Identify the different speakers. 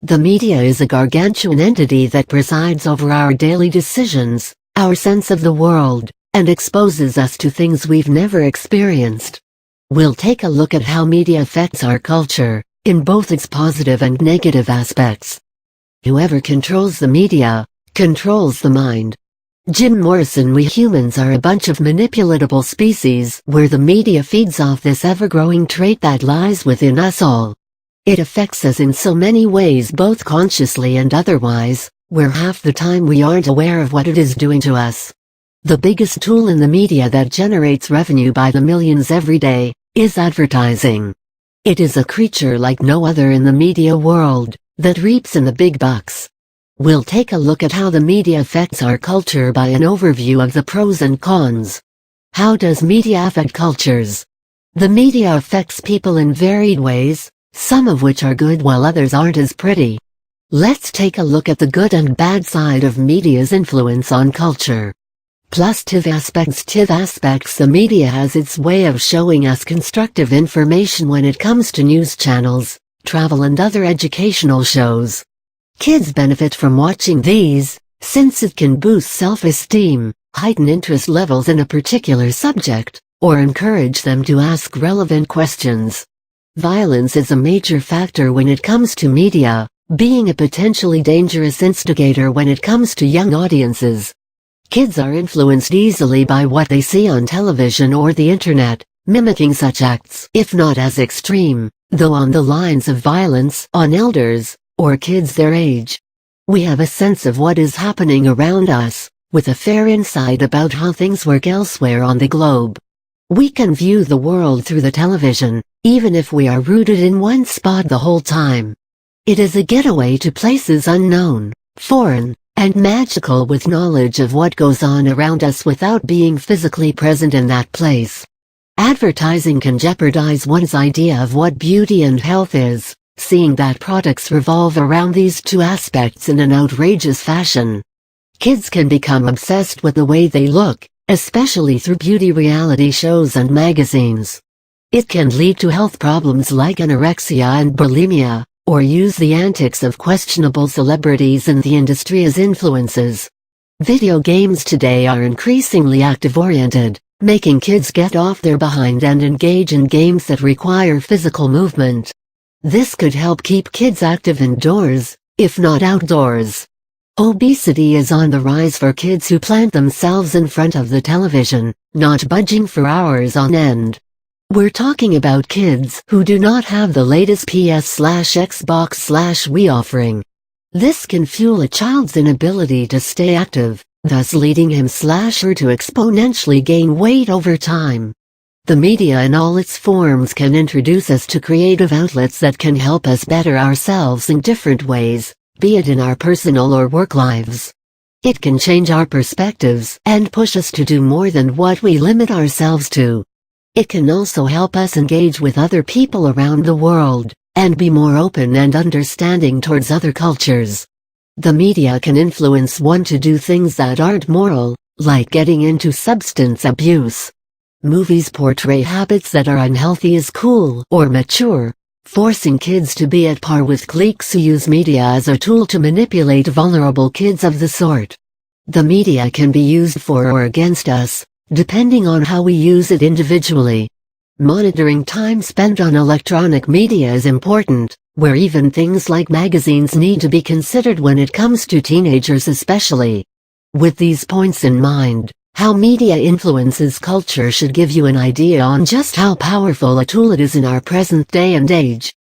Speaker 1: The media is a gargantuan entity that presides over our daily decisions, our sense of the world, and exposes us to things we've never experienced. We'll take a look at how media affects our culture, in both its positive and negative aspects. Whoever controls the media, controls the mind. Jim Morrison. We humans are a bunch of manipulatable species where the media feeds off this ever-growing trait that lies within us all. It affects us in so many ways, both consciously and otherwise, where half the time we aren't aware of what it is doing to us. The biggest tool in the media that generates revenue by the millions every day is advertising. It is a creature like no other in the media world that reaps in the big bucks. We'll take a look at how the media affects our culture by an overview of the pros and cons. How does media affect cultures? The media affects people in varied ways, some of which are good while others aren't as pretty. Let's take a look at the good and bad side of media's influence on culture. Positive aspects. The media has its way of showing us constructive information when it comes to news channels, travel and other educational shows. Kids benefit from watching these, since it can boost self-esteem, heighten interest levels in a particular subject, or encourage them to ask relevant questions. Violence is a major factor when it comes to media, being a potentially dangerous instigator when it comes to young audiences. Kids are influenced easily by what they see on television or the internet, mimicking such acts, if not as extreme, though on the lines of violence, on elders, or kids their age. We have a sense of what is happening around us, with a fair insight about how things work elsewhere on the globe. We can view the world through the television, even if we are rooted in one spot the whole time. It is a getaway to places unknown, foreign, and magical, with knowledge of what goes on around us without being physically present in that place. Advertising can jeopardize one's idea of what beauty and health is, seeing that products revolve around these two aspects in an outrageous fashion. Kids can become obsessed with the way they look, especially through beauty reality shows and magazines. It can lead to health problems like anorexia and bulimia, or use the antics of questionable celebrities in the industry as influences. Video games today are increasingly active-oriented, making kids get off their behind and engage in games that require physical movement. This could help keep kids active indoors, if not outdoors. Obesity is on the rise for kids who plant themselves in front of the television, not budging for hours on end. We're talking about kids who do not have the latest PS/Xbox/Wii offering. This can fuel a child's inability to stay active, thus leading him/her to exponentially gain weight over time. The media in all its forms can introduce us to creative outlets that can help us better ourselves in different ways, be it in our personal or work lives. It can change our perspectives and push us to do more than what we limit ourselves to. It can also help us engage with other people around the world, and be more open and understanding towards other cultures. The media can influence one to do things that aren't moral, like getting into substance abuse. Movies portray habits that are unhealthy as cool or mature, forcing kids to be at par with cliques who use media as a tool to manipulate vulnerable kids of the sort. The media can be used for or against us, depending on how we use it individually. Monitoring time spent on electronic media is important, where even things like magazines need to be considered when it comes to teenagers especially. With these points in mind, how media influences culture should give you an idea on just how powerful a tool it is in our present day and age.